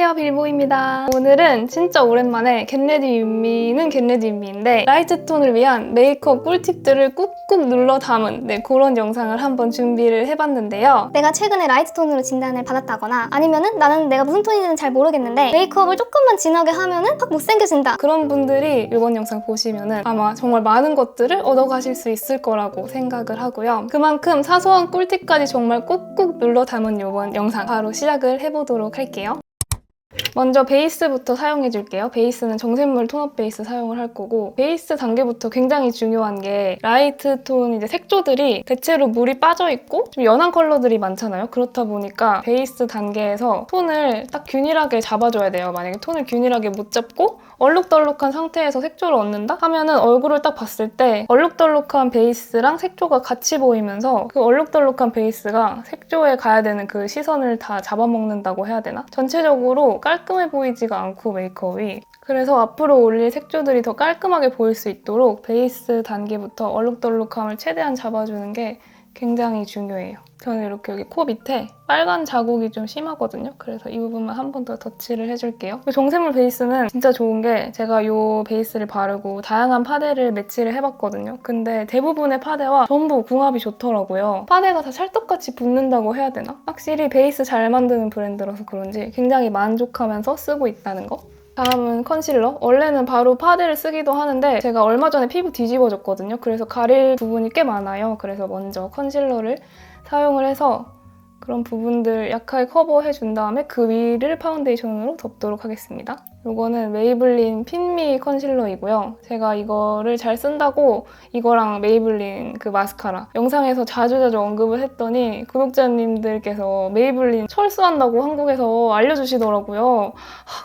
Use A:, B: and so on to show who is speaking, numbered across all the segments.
A: 안녕하세요, 빌보입니다. 오늘은 진짜 오랜만에 겟레디 윈미는 겟레디 윈미인데 라이트 톤을 위한 메이크업 꿀팁들을 꾹꾹 눌러 담은 그런 영상을 한번 준비를 해봤는데요.
B: 내가 최근에 라이트 톤으로 진단을 받았다거나 아니면은 나는 내가 무슨 톤인지는 잘 모르겠는데 메이크업을 조금만 진하게 하면은 확 못생겨진다.
A: 그런 분들이 이번 영상 보시면은 아마 정말 많은 것들을 얻어가실 수 있을 거라고 생각을 하고요. 그만큼 사소한 꿀팁까지 정말 꾹꾹 눌러 담은 이번 영상 바로 시작을 해보도록 할게요. 먼저 베이스부터 사용해줄게요. 베이스는 정샘물 톤업 베이스 사용을 할 거고, 베이스 단계부터 굉장히 중요한 게 라이트 톤 이제 색조들이 대체로 물이 빠져있고 좀 연한 컬러들이 많잖아요. 그렇다 보니까 베이스 단계에서 톤을 딱 균일하게 잡아줘야 돼요. 만약에 톤을 균일하게 못 잡고 얼룩덜룩한 상태에서 색조를 얻는다? 하면은 얼굴을 딱 봤을 때 얼룩덜룩한 베이스랑 색조가 같이 보이면서 그 얼룩덜룩한 베이스가 색조에 가야 되는 그 시선을 다 잡아먹는다고 해야 되나? 전체적으로 깔끔해 보이지가 않고 메이크업이. 그래서 앞으로 올릴 색조들이 더 깔끔하게 보일 수 있도록 베이스 단계부터 얼룩덜룩함을 최대한 잡아주는 게 굉장히 중요해요. 저는 이렇게 여기 코 밑에 빨간 자국이 좀 심하거든요. 그래서 이 부분만 한 번 더 덧칠을 해줄게요. 정샘물 베이스는 진짜 좋은 게 제가 이 베이스를 바르고 다양한 파데를 매치를 해봤거든요. 근데 대부분의 파데와 전부 궁합이 좋더라고요. 파데가 다 찰떡같이 붙는다고 해야 되나? 확실히 베이스 잘 만드는 브랜드라서 그런지 굉장히 만족하면서 쓰고 있다는 거. 다음은 컨실러. 원래는 바로 파데를 쓰기도 하는데 제가 얼마 전에 피부 뒤집어졌거든요. 그래서 가릴 부분이 꽤 많아요. 그래서 먼저 컨실러를 사용을 해서 그런 부분들 약하게 커버해준 다음에 그 위를 파운데이션으로 덮도록 하겠습니다. 이거는 메이블린 핀미 컨실러이고요. 제가 이거를 잘 쓴다고 이거랑 메이블린 그 마스카라 영상에서 자주자주 언급을 했더니 구독자님들께서 메이블린 철수한다고 한국에서 알려주시더라고요.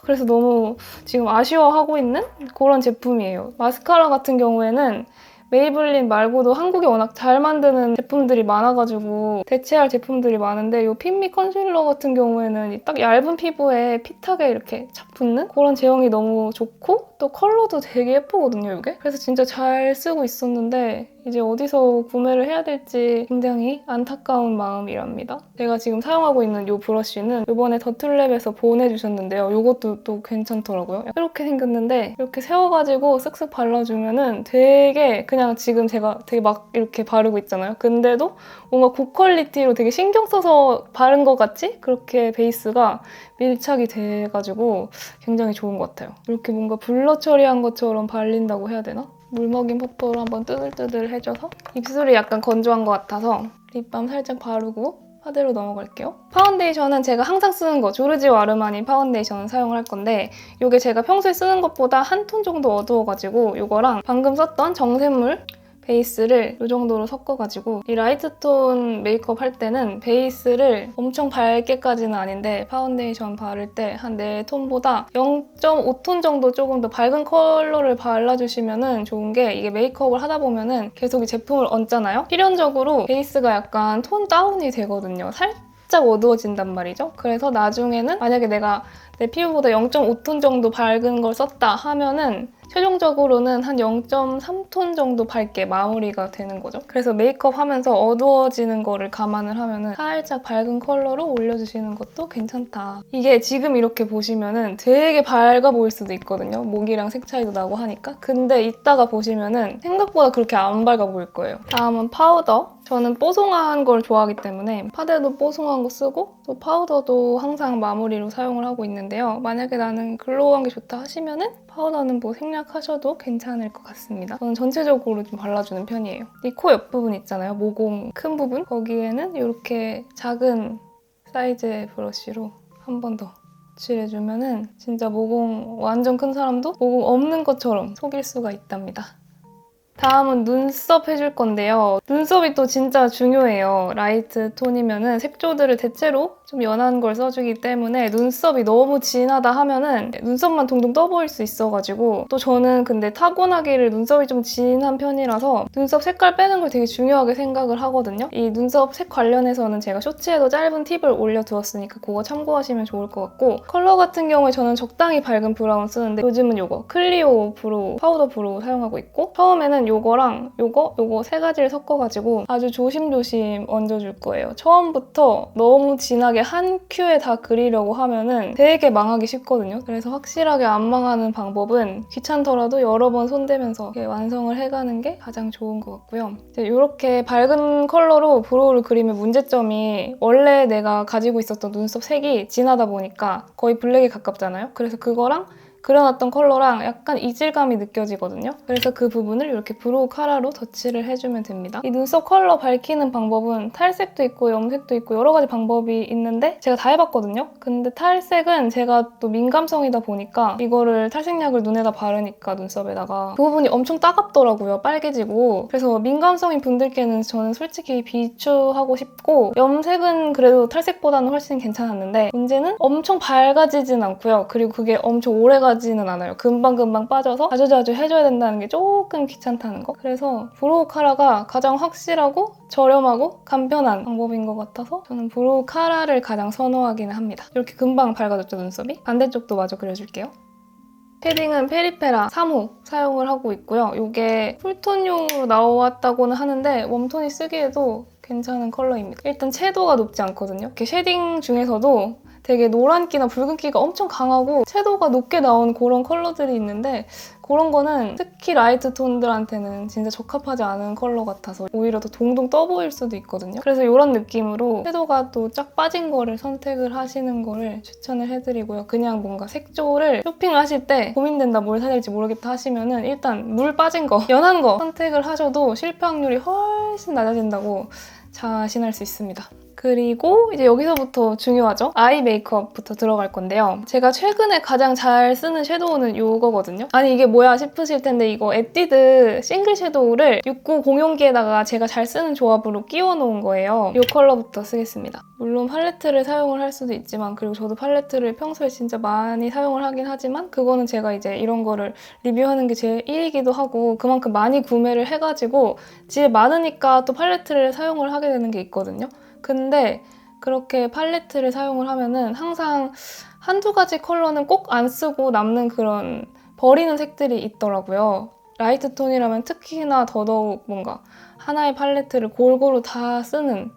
A: 그래서 너무 지금 아쉬워하고 있는 그런 제품이에요. 마스카라 같은 경우에는 메이블린 말고도 한국에 워낙 잘 만드는 제품들이 많아가지고 대체할 제품들이 많은데 이 핀미 컨실러 같은 경우에는 딱 얇은 피부에 핏하게 이렇게 착 붙는 그런 제형이 너무 좋고 또 컬러도 되게 예쁘거든요, 이게. 그래서 진짜 잘 쓰고 있었는데 이제 어디서 구매를 해야 될지 굉장히 안타까운 마음이랍니다. 제가 지금 사용하고 있는 이 브러쉬는 이번에 더툴랩에서 보내주셨는데요. 이것도 또 괜찮더라고요. 이렇게 생겼는데 이렇게 세워가지고 쓱쓱 발라주면은 되게 그냥 지금 제가 되게 막 이렇게 바르고 있잖아요. 근데도 뭔가 고퀄리티로 되게 신경 써서 바른 것 같이 그렇게 베이스가 밀착이 돼가지고 굉장히 좋은 것 같아요. 이렇게 뭔가 블러 처리한 것처럼 발린다고 해야 되나? 물먹인 퍼프로 한번 뜨들뜨들 해줘서 입술이 약간 건조한 것 같아서 립밤 살짝 바르고 파데로 넘어갈게요. 파운데이션은 제가 항상 쓰는 거 조르지오 아르마니 파운데이션을 사용을 할 건데 이게 제가 평소에 쓰는 것보다 한 톤 정도 어두워가지고 이거랑 방금 썼던 정샘물 베이스를 이 정도로 섞어가지고 이 라이트 톤 메이크업 할 때는 베이스를 엄청 밝게까지는 아닌데 파운데이션 바를 때 한 4톤보다 0.5톤 정도 조금 더 밝은 컬러를 발라주시면 좋은 게 이게 메이크업을 하다 보면은 계속 이 제품을 얹잖아요? 필연적으로 베이스가 약간 톤 다운이 되거든요. 살짝 어두워진단 말이죠. 그래서 나중에는 만약에 내가 내 피부보다 0.5톤 정도 밝은 걸 썼다 하면은 최종적으로는 한 0.3톤 정도 밝게 마무리가 되는 거죠. 그래서 메이크업 하면서 어두워지는 거를 감안을 하면은 살짝 밝은 컬러로 올려주시는 것도 괜찮다. 이게 지금 이렇게 보시면은 되게 밝아 보일 수도 있거든요. 목이랑 색 차이도 나고 하니까. 근데 이따가 보시면은 생각보다 그렇게 안 밝아 보일 거예요. 다음은 파우더. 저는 뽀송한 걸 좋아하기 때문에 파데도 뽀송한 거 쓰고 또 파우더도 항상 마무리로 사용을 하고 있는데요. 만약에 나는 글로우한 게 좋다 하시면은 파우더는 뭐 생략하셔도 괜찮을 것 같습니다. 저는 전체적으로 좀 발라주는 편이에요. 이 코 옆부분 있잖아요. 모공 큰 부분. 거기에는 이렇게 작은 사이즈의 브러쉬로 한 번 더 칠해주면은 진짜 모공 완전 큰 사람도 모공 없는 것처럼 속일 수가 있답니다. 다음은 눈썹 해줄 건데요. 눈썹이 또 진짜 중요해요. 라이트 톤이면은 색조들을 대체로 좀 연한 걸 써주기 때문에 눈썹이 너무 진하다 하면은 눈썹만 동동 떠 보일 수 있어가지고 또 저는 근데 타고나기를 눈썹이 좀 진한 편이라서 눈썹 색깔 빼는 걸 되게 중요하게 생각을 하거든요. 이 눈썹 색 관련해서는 제가 쇼츠에도 짧은 팁을 올려두었으니까 그거 참고하시면 좋을 것 같고 컬러 같은 경우에 저는 적당히 밝은 브라운 쓰는데 요즘은 요거 클리오 브로우 파우더 브로우 사용하고 있고 처음에는 요거랑 요거 세 가지를 섞어가지고 아주 조심조심 얹어줄 거예요. 처음부터 너무 진하게 만약에 한 큐에 다 그리려고 하면은 되게 망하기 쉽거든요. 그래서 확실하게 안 망하는 방법은 귀찮더라도 여러 번 손대면서 이렇게 완성을 해가는 게 가장 좋은 것 같고요. 이렇게 밝은 컬러로 브로우를 그리면 문제점이 원래 내가 가지고 있었던 눈썹 색이 진하다 보니까 거의 블랙에 가깝잖아요. 그래서 그거랑 그려놨던 컬러랑 약간 이질감이 느껴지거든요. 그래서 그 부분을 이렇게 브로우 카라로 덧칠을 해주면 됩니다. 이 눈썹 컬러 밝히는 방법은 탈색도 있고 염색도 있고 여러 가지 방법이 있는데 제가 다 해봤거든요. 근데 탈색은 제가 또 민감성이다 보니까 이거를 탈색약을 눈에다 바르니까 눈썹에다가 그 부분이 엄청 따갑더라고요. 빨개지고. 그래서 민감성인 분들께는 저는 솔직히 비추하고 싶고 염색은 그래도 탈색보다는 훨씬 괜찮았는데 문제는 엄청 밝아지진 않고요. 그리고 그게 엄청 오래 가지는 않아요. 금방금방 빠져서 자주자주 해줘야 된다는 게 조금 귀찮다는 거. 그래서 브로우 카라가 가장 확실하고 저렴하고 간편한 방법인 것 같아서 저는 브로우 카라를 가장 선호하기는 합니다. 이렇게 금방 밝아졌죠, 눈썹이? 반대쪽도 마저 그려줄게요. 쉐딩은 페리페라 3호 사용을 하고 있고요. 이게 쿨톤용으로 나왔다고는 하는데 웜톤이 쓰기에도 괜찮은 컬러입니다. 일단 채도가 높지 않거든요. 이렇게 쉐딩 중에서도 되게 노란기나 붉은기가 엄청 강하고 채도가 높게 나온 그런 컬러들이 있는데 그런 거는 특히 라이트 톤들한테는 진짜 적합하지 않은 컬러 같아서 오히려 더 동동 떠 보일 수도 있거든요. 그래서 이런 느낌으로 채도가 또 쫙 빠진 거를 선택을 하시는 거를 추천을 해드리고요. 그냥 뭔가 색조를 쇼핑을 하실 때 고민된다 뭘 사야 될지 모르겠다 하시면은 일단 물 빠진 거, 연한 거 선택을 하셔도 실패 확률이 훨씬 낮아진다고 자신할 수 있습니다. 그리고 이제 여기서부터 중요하죠? 아이 메이크업부터 들어갈 건데요. 제가 최근에 가장 잘 쓰는 섀도우는 이거거든요. 아니 이게 뭐야 싶으실 텐데 이거 에뛰드 싱글 섀도우를 6901기에다가 제가 잘 쓰는 조합으로 끼워 놓은 거예요. 이 컬러부터 쓰겠습니다. 물론 팔레트를 사용을 할 수도 있지만 그리고 저도 팔레트를 평소에 진짜 많이 사용을 하긴 하지만 그거는 제가 이제 이런 거를 리뷰하는 게 제 1이기도 하고 그만큼 많이 구매를 해가지고 집에 많으니까 또 팔레트를 사용을 하게 되는 게 있거든요. 근데 그렇게 팔레트를 사용을 하면은 항상 한두 가지 컬러는 꼭 안 쓰고 남는 그런 버리는 색들이 있더라고요. 라이트 톤이라면 특히나 더더욱 뭔가 하나의 팔레트를 골고루 다 쓰는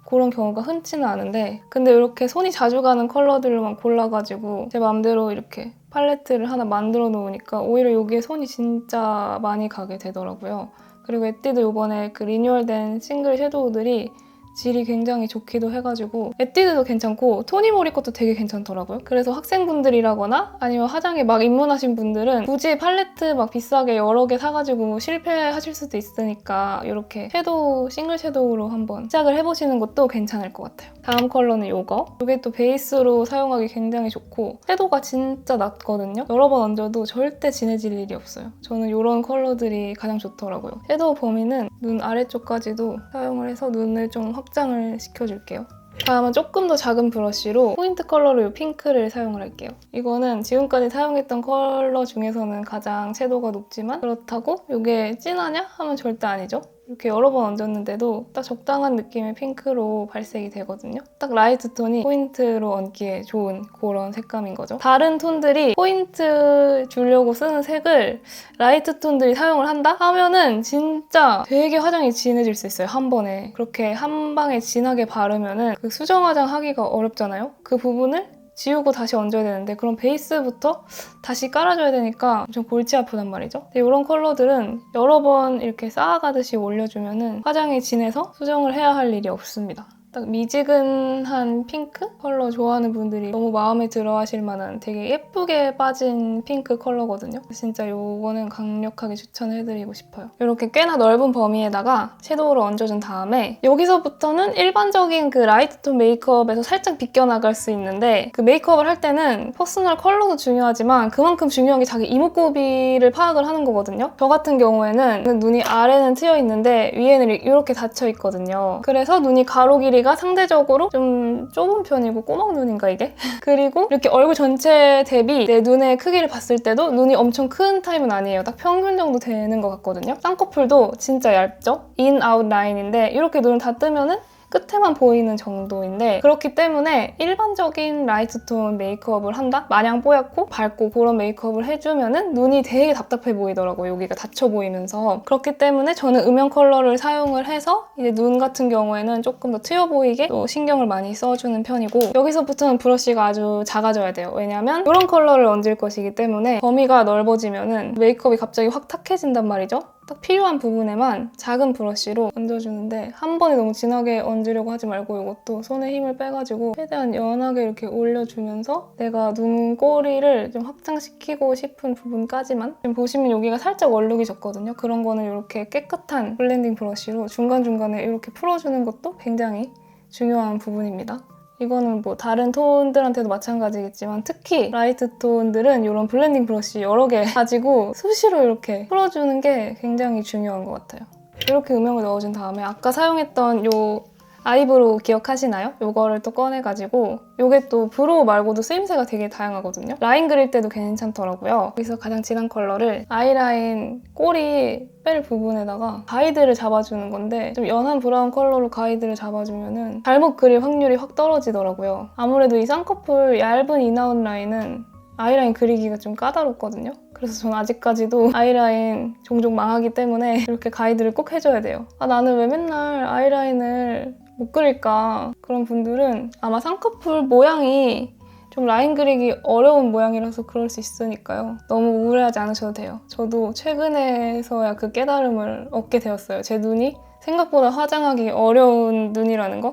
A: 그런 경우가 흔치는 않은데 근데 이렇게 손이 자주 가는 컬러들로만 골라가지고 제 맘대로 이렇게 팔레트를 하나 만들어 놓으니까 오히려 여기에 손이 진짜 많이 가게 되더라고요. 그리고 에뛰드 이번에 그 리뉴얼된 싱글 섀도우들이 질이 굉장히 좋기도 해가지고 에뛰드도 괜찮고 토니모리 것도 되게 괜찮더라고요. 그래서 학생분들이라거나 아니면 화장에 막 입문하신 분들은 굳이 팔레트 막 비싸게 여러 개 사가지고 실패하실 수도 있으니까 이렇게 섀도우, 싱글 섀도우로 한번 시작을 해보시는 것도 괜찮을 것 같아요. 다음 컬러는 이거. 이게 또 베이스로 사용하기 굉장히 좋고 섀도우가 진짜 낮거든요. 여러 번 얹어도 절대 진해질 일이 없어요. 저는 이런 컬러들이 가장 좋더라고요. 섀도우 범위는 눈 아래쪽까지도 사용을 해서 눈을 좀 확장을 시켜줄게요. 다음은 조금 더 작은 브러쉬로 포인트 컬러로 이 핑크를 사용을 할게요. 이거는 지금까지 사용했던 컬러 중에서는 가장 채도가 높지만 그렇다고 이게 진하냐? 하면 절대 아니죠. 이렇게 여러 번 얹었는데도 딱 적당한 느낌의 핑크로 발색이 되거든요. 딱 라이트 톤이 포인트로 얹기에 좋은 그런 색감인 거죠. 다른 톤들이 포인트 주려고 쓰는 색을 라이트 톤들이 사용을 한다? 하면은 진짜 되게 화장이 진해질 수 있어요, 한 번에. 그렇게 한 방에 진하게 바르면은 그 수정 화장 하기가 어렵잖아요? 그 부분을 지우고 다시 얹어야 되는데 그럼 베이스부터 다시 깔아줘야 되니까 좀 골치 아프단 말이죠. 근데 이런 컬러들은 여러 번 이렇게 쌓아가듯이 올려주면 화장이 진해서 수정을 해야 할 일이 없습니다. 딱 미지근한 핑크 컬러 좋아하는 분들이 너무 마음에 들어 하실 만한 되게 예쁘게 빠진 핑크 컬러거든요. 진짜 이거는 강력하게 추천해드리고 싶어요. 이렇게 꽤나 넓은 범위에다가 섀도우를 얹어준 다음에 여기서부터는 일반적인 그 라이트 톤 메이크업에서 살짝 비껴나갈 수 있는데 그 메이크업을 할 때는 퍼스널 컬러도 중요하지만 그만큼 중요한 게 자기 이목구비를 파악을 하는 거거든요. 저 같은 경우에는 눈이 아래는 트여 있는데 위에는 이렇게 닫혀 있거든요. 그래서 눈이 가로 길이가 상대적으로 좀 좁은 편이고 꼬막눈인가 이게? 그리고 이렇게 얼굴 전체 대비 내 눈의 크기를 봤을 때도 눈이 엄청 큰 타입은 아니에요. 딱 평균 정도 되는 것 같거든요. 쌍꺼풀도 진짜 얇죠? 인, 아웃 라인인데 이렇게 눈을 다 뜨면은 끝에만 보이는 정도인데 그렇기 때문에 일반적인 라이트톤 메이크업을 한다? 마냥 뽀얗고 밝고 그런 메이크업을 해주면은 눈이 되게 답답해 보이더라고요. 여기가 닫혀 보이면서. 그렇기 때문에 저는 음영 컬러를 사용을 해서 이제 눈 같은 경우에는 조금 더 트여 보이게 또 신경을 많이 써주는 편이고 여기서부터는 브러쉬가 아주 작아져야 돼요. 왜냐면 이런 컬러를 얹을 것이기 때문에 범위가 넓어지면은 메이크업이 갑자기 확 탁해진단 말이죠. 딱 필요한 부분에만 작은 브러쉬로 얹어주는데 한 번에 너무 진하게 얹으려고 하지 말고 이것도 손에 힘을 빼가지고 최대한 연하게 이렇게 올려주면서 내가 눈꼬리를 좀 확장시키고 싶은 부분까지만 지금 보시면 여기가 살짝 얼룩이 졌거든요. 그런 거는 이렇게 깨끗한 블렌딩 브러쉬로 중간중간에 이렇게 풀어주는 것도 굉장히 중요한 부분입니다. 이거는 뭐 다른 톤들한테도 마찬가지겠지만 특히 라이트 톤들은 이런 블렌딩 브러쉬 여러 개 가지고 수시로 이렇게 풀어주는 게 굉장히 중요한 것 같아요. 이렇게 음영을 넣어준 다음에 아까 사용했던 요 아이브로우 기억하시나요? 요거를 또 꺼내가지고 요게 또 브로우 말고도 쓰임새가 되게 다양하거든요. 라인 그릴 때도 괜찮더라고요. 여기서 가장 진한 컬러를 아이라인 꼬리 뺄 부분에다가 가이드를 잡아주는 건데 좀 연한 브라운 컬러로 가이드를 잡아주면은 잘못 그릴 확률이 확 떨어지더라고요. 아무래도 이 쌍꺼풀 얇은 인아웃 라인은 아이라인 그리기가 좀 까다롭거든요. 그래서 저는 아직까지도 아이라인 종종 망하기 때문에 이렇게 가이드를 꼭 해줘야 돼요. 아, 나는 왜 맨날 아이라인을 못 그릴까? 그런 분들은 아마 쌍꺼풀 모양이 좀 라인 그리기 어려운 모양이라서 그럴 수 있으니까요. 너무 우울해하지 않으셔도 돼요. 저도 최근에서야 그 깨달음을 얻게 되었어요. 제 눈이 생각보다 화장하기 어려운 눈이라는 거.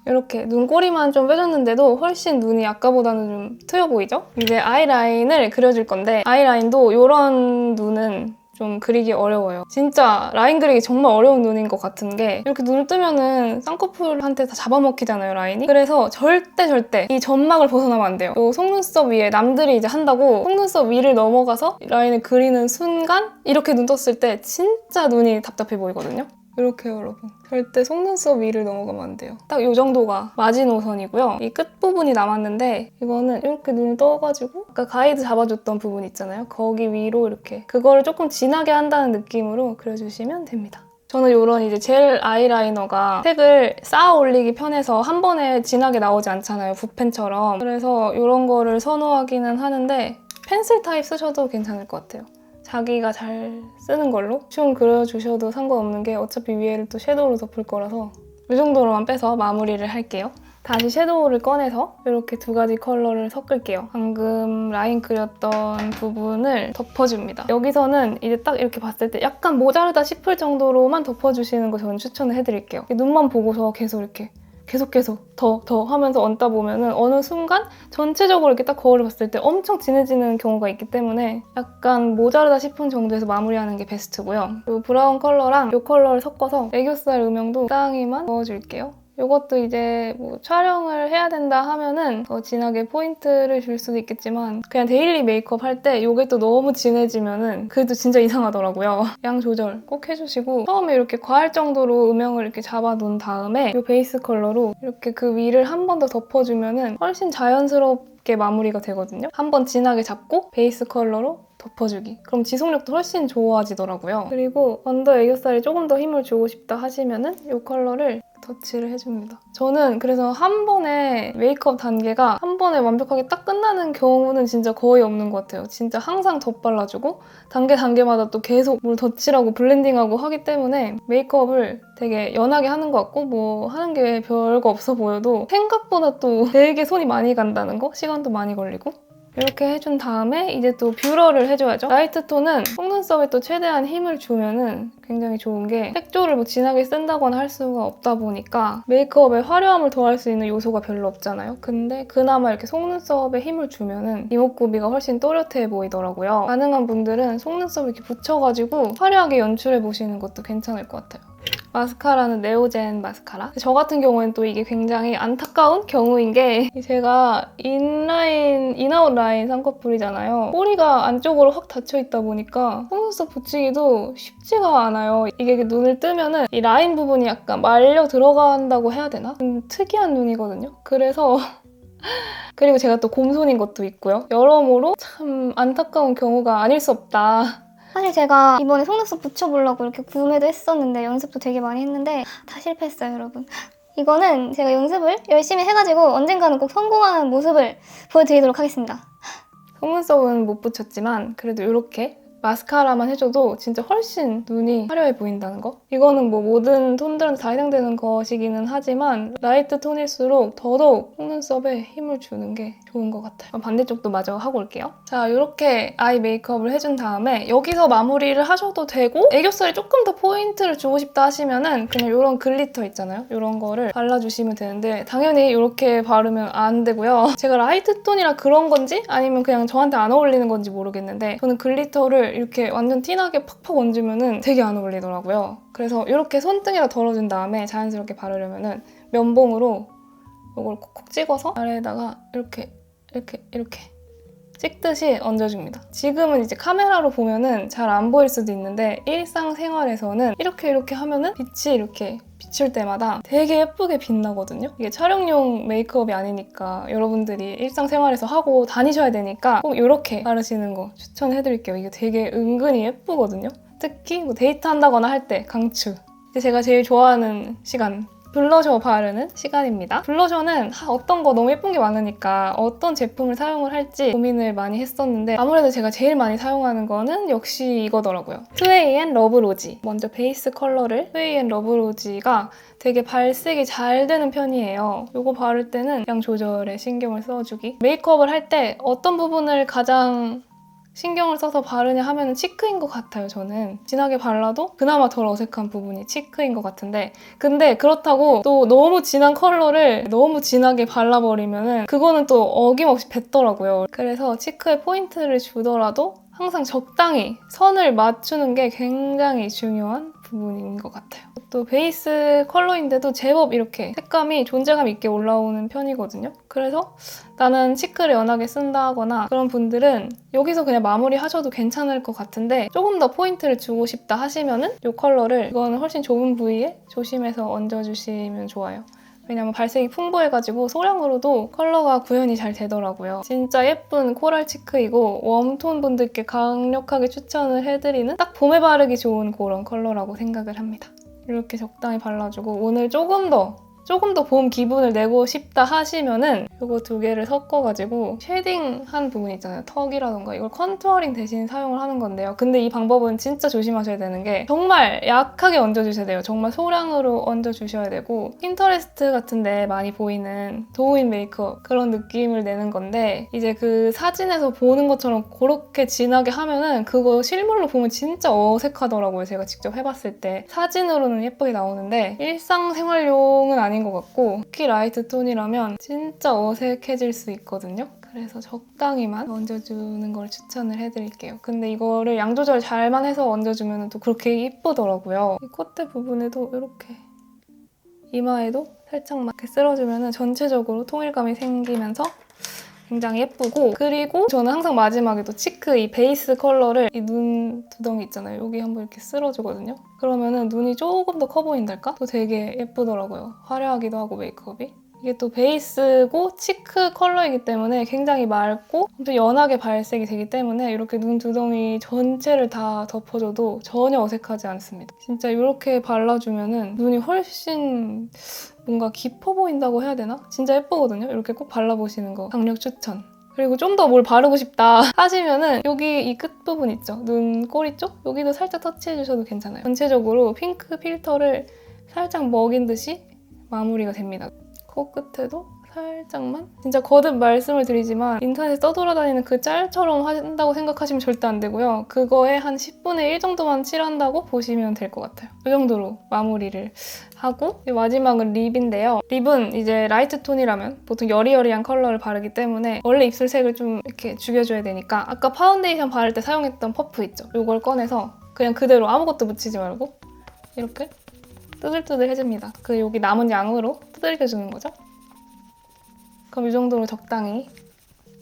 A: 이렇게 눈꼬리만 좀 빼줬는데도 훨씬 눈이 아까보다는 좀 트여 보이죠? 이제 아이라인을 그려줄 건데 아이라인도 이런 눈은 좀 그리기 어려워요. 진짜 라인 그리기 정말 어려운 눈인 것 같은 게 이렇게 눈을 뜨면은 쌍꺼풀한테 다 잡아먹히잖아요, 라인이. 그래서 절대 이 점막을 벗어나면 안 돼요. 요 속눈썹 위에 남들이 이제 한다고 속눈썹 위를 넘어가서 라인을 그리는 순간 이렇게 눈 떴을 때 진짜 눈이 답답해 보이거든요. 이렇게요, 여러분. 절대 속눈썹 위를 넘어가면 안 돼요. 딱 이 정도가 마지노선이고요. 이 끝부분이 남았는데 이거는 이렇게 눈을 떠가지고 아까 가이드 잡아줬던 부분 있잖아요. 거기 위로 이렇게 그거를 조금 진하게 한다는 느낌으로 그려주시면 됩니다. 저는 이런 이제 젤 아이라이너가 색을 쌓아 올리기 편해서 한 번에 진하게 나오지 않잖아요, 붓펜처럼. 그래서 이런 거를 선호하기는 하는데 펜슬 타입 쓰셔도 괜찮을 것 같아요. 자기가 잘 쓰는 걸로 춤 그려주셔도 상관없는 게 어차피 위에를 또 섀도우로 덮을 거라서 이 정도로만 빼서 마무리를 할게요. 다시 섀도우를 꺼내서 이렇게 두 가지 컬러를 섞을게요. 방금 라인 그렸던 부분을 덮어줍니다. 여기서는 이제 딱 이렇게 봤을 때 약간 모자르다 싶을 정도로만 덮어주시는 거 저는 추천을 해드릴게요. 눈만 보고서 계속 이렇게 계속 더 하면서 얹다 보면은 어느 순간 전체적으로 이렇게 딱 거울을 봤을 때 엄청 진해지는 경우가 있기 때문에 약간 모자르다 싶은 정도에서 마무리하는 게 베스트고요. 이 브라운 컬러랑 이 컬러를 섞어서 애교살 음영도 적당히만 넣어줄게요. 이것도 이제 뭐 촬영을 해야 된다 하면은 더 진하게 포인트를 줄 수도 있겠지만 그냥 데일리 메이크업 할 때 이게 또 너무 진해지면은 그래도 진짜 이상하더라고요. 양 조절 꼭 해주시고 처음에 이렇게 과할 정도로 음영을 이렇게 잡아놓은 다음에 이 베이스 컬러로 이렇게 그 위를 한 번 더 덮어주면은 훨씬 자연스럽게 마무리가 되거든요. 한 번 진하게 잡고 베이스 컬러로 덮어주기. 그럼 지속력도 훨씬 좋아지더라고요. 그리고 언더 애교살에 조금 더 힘을 주고 싶다 하시면은 이 컬러를 터치를 해줍니다. 저는 그래서 한 번에 메이크업 단계가 한 번에 완벽하게 딱 끝나는 경우는 진짜 거의 없는 것 같아요. 진짜 항상 덧발라주고 단계마다 또 계속 뭘 덧칠하고 블렌딩하고 하기 때문에 메이크업을 되게 연하게 하는 것 같고 뭐 하는 게 별거 없어 보여도 생각보다 또 되게 손이 많이 간다는 거? 시간도 많이 걸리고 이렇게 해준 다음에 이제 또 뷰러를 해줘야죠. 라이트 톤은 속눈썹에 또 최대한 힘을 주면은 굉장히 좋은 게 색조를 뭐 진하게 쓴다거나 할 수가 없다 보니까 메이크업에 화려함을 더할 수 있는 요소가 별로 없잖아요. 근데 그나마 이렇게 속눈썹에 힘을 주면은 이목구비가 훨씬 또렷해 보이더라고요. 가능한 분들은 속눈썹 이렇게 붙여가지고 화려하게 연출해보시는 것도 괜찮을 것 같아요. 마스카라는 네오젠 마스카라. 저 같은 경우에는 또 이게 굉장히 안타까운 경우인 게 제가 인아웃 라인 쌍꺼풀이잖아요. 꼬리가 안쪽으로 확 닫혀있다 보니까 속눈썹 붙이기도 쉽지가 않아요. 이게 눈을 뜨면은 이 라인 부분이 약간 말려 들어간다고 해야 되나? 특이한 눈이거든요. 그래서 그리고 제가 또 곰손인 것도 있고요. 여러모로 참 안타까운 경우가 아닐 수 없다.
B: 사실 제가 이번에 속눈썹 붙여보려고 이렇게 구매도 했었는데 연습도 되게 많이 했는데 다 실패했어요, 여러분. 이거는 제가 연습을 열심히 해가지고 언젠가는 꼭 성공하는 모습을 보여드리도록 하겠습니다.
A: 속눈썹은 못 붙였지만 그래도 이렇게 마스카라만 해줘도 진짜 훨씬 눈이 화려해 보인다는 거? 이거는 뭐 모든 톤들한테 다 해당되는 것이기는 하지만 라이트 톤일수록 더더욱 속눈썹에 힘을 주는 게 좋은 것 같아요. 그럼 반대쪽도 마저 하고 올게요. 자, 이렇게 아이 메이크업을 해준 다음에 여기서 마무리를 하셔도 되고 애교살에 조금 더 포인트를 주고 싶다 하시면은 그냥 이런 글리터 있잖아요. 이런 거를 발라주시면 되는데 당연히 이렇게 바르면 안 되고요. 제가 라이트 톤이라 그런 건지 아니면 그냥 저한테 안 어울리는 건지 모르겠는데 저는 글리터를 이렇게 완전 티나게 팍팍 얹으면은 되게 안 어울리더라고요. 그래서 이렇게 손등에다 덜어준 다음에 자연스럽게 바르려면은 면봉으로 이걸 콕콕 찍어서 아래에다가 이렇게 찍듯이 얹어줍니다. 지금은 이제 카메라로 보면은 잘 안 보일 수도 있는데 일상생활에서는 이렇게 하면은 빛이 이렇게 비출 때마다 되게 예쁘게 빛나거든요. 이게 촬영용 메이크업이 아니니까 여러분들이 일상생활에서 하고 다니셔야 되니까 꼭 이렇게 바르시는 거 추천해드릴게요. 이게 되게 은근히 예쁘거든요. 특히 뭐 데이트한다거나 할 때 강추. 이제 제가 제일 좋아하는 시간, 블러셔 바르는 시간입니다. 블러셔는 어떤 거 너무 예쁜 게 많으니까 어떤 제품을 사용을 할지 고민을 많이 했었는데 아무래도 제가 제일 많이 사용하는 거는 역시 이거더라고요. 스웨이 앤 러브로지. 먼저 베이스 컬러를 스웨이 앤 러브로지가 되게 발색이 잘 되는 편이에요. 이거 바를 때는 양 조절에 신경을 써주기. 메이크업을 할 때 어떤 부분을 가장 신경을 써서 바르냐 하면 치크인 것 같아요, 저는. 진하게 발라도 그나마 덜 어색한 부분이 치크인 것 같은데 근데 그렇다고 또 너무 진한 컬러를 너무 진하게 발라버리면 그거는 또 어김없이 뱉더라고요. 그래서 치크에 포인트를 주더라도 항상 적당히 선을 맞추는 게 굉장히 중요한 부분인 것 같아요. 또 베이스 컬러인데도 제법 이렇게 색감이 존재감 있게 올라오는 편이거든요. 그래서 나는 치크를 연하게 쓴다거나 그런 분들은 여기서 그냥 마무리 하셔도 괜찮을 것 같은데 조금 더 포인트를 주고 싶다 하시면은 이 컬러를 이거는 훨씬 좁은 부위에 조심해서 얹어주시면 좋아요. 왜냐면 발색이 풍부해가지고 소량으로도 컬러가 구현이 잘 되더라고요. 진짜 예쁜 코랄 치크이고 웜톤 분들께 강력하게 추천을 해드리는 딱 봄에 바르기 좋은 그런 컬러라고 생각을 합니다. 이렇게 적당히 발라주고 오늘 조금 더 봄 기분을 내고 싶다 하시면은 이거 두 개를 섞어가지고 쉐딩한 부분 있잖아요. 턱이라던가 이걸 컨투어링 대신 사용을 하는 건데요. 근데 이 방법은 진짜 조심하셔야 되는 게 정말 약하게 얹어주셔야 돼요. 정말 소량으로 얹어주셔야 되고 핀터레스트 같은 데 많이 보이는 도우인 메이크업 그런 느낌을 내는 건데 이제 그 사진에서 보는 것처럼 그렇게 진하게 하면은 그거 실물로 보면 진짜 어색하더라고요. 제가 직접 해봤을 때. 사진으로는 예쁘게 나오는데 일상생활용은 아닌 것 같고 특히 라이트 톤이라면 진짜 어색해질 수 있거든요. 그래서 적당히만 얹어주는 걸 추천을 해드릴게요. 근데 이거를 양 조절 잘만 해서 얹어주면 또 그렇게 예쁘더라고요. 이 콧대 부분에도 이렇게 이마에도 살짝만 이렇게 쓸어주면 전체적으로 통일감이 생기면서 굉장히 예쁘고 그리고 저는 항상 마지막에도 치크 이 베이스 컬러를 이 눈 두덩이 있잖아요. 여기 한번 이렇게 쓸어주거든요. 그러면은 눈이 조금 더 커 보인달까? 또 되게 예쁘더라고요. 화려하기도 하고 메이크업이. 이게 또 베이스고 치크 컬러이기 때문에 굉장히 맑고 또 연하게 발색이 되기 때문에 이렇게 눈 두덩이 전체를 다 덮어줘도 전혀 어색하지 않습니다. 진짜 이렇게 발라주면은 눈이 훨씬 뭔가 깊어 보인다고 해야 되나? 진짜 예쁘거든요. 이렇게 꼭 발라보시는 거 강력 추천. 그리고 좀 더 뭘 바르고 싶다 하시면은 여기 이 끝부분 있죠? 눈 꼬리 쪽? 여기도 살짝 터치해주셔도 괜찮아요. 전체적으로 핑크 필터를 살짝 먹인 듯이 마무리가 됩니다. 코끝에도 살짝만? 진짜 거듭 말씀을 드리지만 인터넷에 떠돌아다니는 그 짤처럼 한다고 생각하시면 절대 안 되고요. 그거에 한 10분의 1 정도만 칠한다고 보시면 될 것 같아요. 이 정도로 마무리를 하고 마지막은 립인데요. 립은 이제 라이트 톤이라면 보통 여리여리한 컬러를 바르기 때문에 원래 입술색을 좀 이렇게 죽여줘야 되니까 아까 파운데이션 바를 때 사용했던 퍼프 있죠? 이걸 꺼내서 그냥 그대로 아무것도 묻히지 말고 이렇게 뜨들뜨들 해줍니다. 그 여기 남은 양으로 두들겨주는 거죠. 그럼 이 정도로 적당히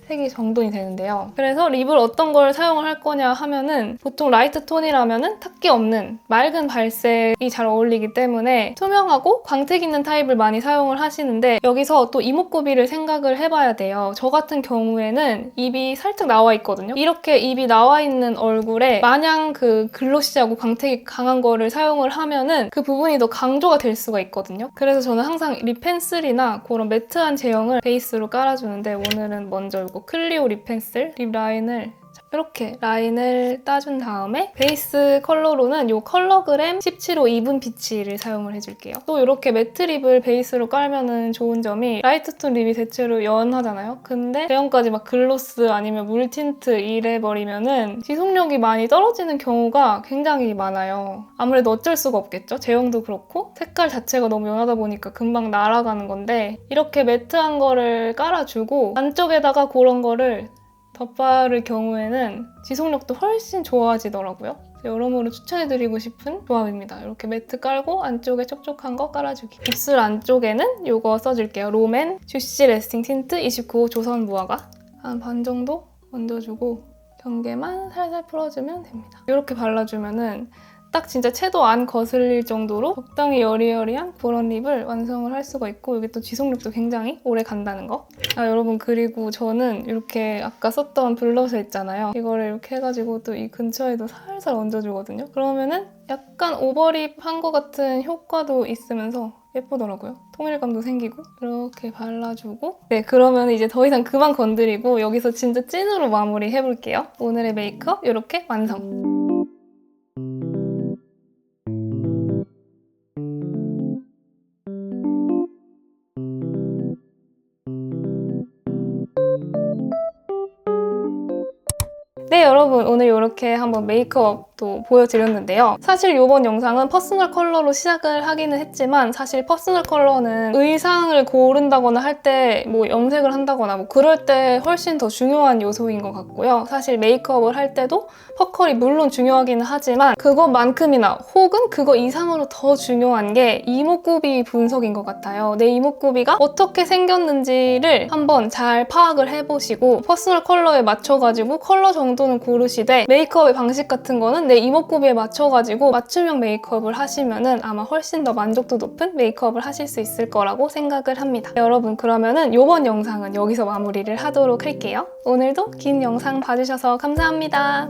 A: 색이 정돈이 되는데요. 그래서 립을 어떤 걸 사용을 할 거냐 하면은 보통 라이트 톤이라면은 탁기 없는 맑은 발색이 잘 어울리기 때문에 투명하고 광택 있는 타입을 많이 사용을 하시는데 여기서 또 이목구비를 생각을 해봐야 돼요. 저 같은 경우에는 입이 살짝 나와 있거든요. 이렇게 입이 나와 있는 얼굴에 마냥 그 글로시하고 광택이 강한 거를 사용을 하면은 그 부분이 더 강조가 될 수가 있거든요. 그래서 저는 항상 립 펜슬이나 그런 매트한 제형을 베이스로 깔아주는데 오늘은 먼저 이거 클리오 립 펜슬 립 라인을 이렇게 라인을 따준 다음에 베이스 컬러로는 이 컬러그램 17호 이분 피치를 사용을 해줄게요. 또 이렇게 매트 립을 베이스로 깔면은 좋은 점이 라이트 톤 립이 대체로 연하잖아요. 근데 제형까지 막 글로스 아니면 물 틴트 이래버리면은 지속력이 많이 떨어지는 경우가 굉장히 많아요. 아무래도 어쩔 수가 없겠죠. 제형도 그렇고 색깔 자체가 너무 연하다 보니까 금방 날아가는 건데 이렇게 매트한 거를 깔아주고 안쪽에다가 그런 거를 덧바를 경우에는 지속력도 훨씬 좋아지더라고요. 여러모로 추천해드리고 싶은 조합입니다. 이렇게 매트 깔고 안쪽에 촉촉한 거 깔아주기. 입술 안쪽에는 이거 써줄게요. 롬앤 주시 레스팅 틴트 29호 조선 무화과 한 반 정도 얹어주고 경계만 살살 풀어주면 됩니다. 이렇게 발라주면은 딱 진짜 채도 안 거슬릴 정도로 적당히 여리여리한 그런 립을 완성을 할 수가 있고 여기 또 지속력도 굉장히 오래 간다는 거. 여러분 그리고 저는 이렇게 아까 썼던 블러셔 있잖아요. 이거를 이렇게 해가지고 또 이 근처에도 살살 얹어주거든요. 그러면은 약간 오버립 한 것 같은 효과도 있으면서 예쁘더라고요. 통일감도 생기고 이렇게 발라주고 네 그러면 이제 더 이상 그만 건드리고 여기서 진짜 찐으로 마무리 해볼게요. 오늘의 메이크업 이렇게 완성! 네 여러분 오늘 이렇게 한번 메이크업도 보여드렸는데요. 사실 이번 영상은 퍼스널 컬러로 시작을 하기는 했지만 사실 퍼스널 컬러는 의상을 고른다거나 할 때 뭐 염색을 한다거나 뭐 그럴 때 훨씬 더 중요한 요소인 것 같고요. 사실 메이크업을 할 때도 퍼컬이 물론 중요하기는 하지만 그것만큼이나 혹은 그거 이상으로 더 중요한 게 이목구비 분석인 것 같아요. 내 이목구비가 어떻게 생겼는지를 한번 잘 파악을 해보시고 퍼스널 컬러에 맞춰가지고 컬러 정도는 고르시되 메이크업의 방식 같은 거는 내 이목구비에 맞춰가지고 맞춤형 메이크업을 하시면은 아마 훨씬 더 만족도 높은 메이크업을 하실 수 있을 거라고 생각을 합니다. 여러분 그러면은 이번 영상은 여기서 마무리를 하도록 할게요. 오늘도 긴 영상 봐주셔서 감사합니다.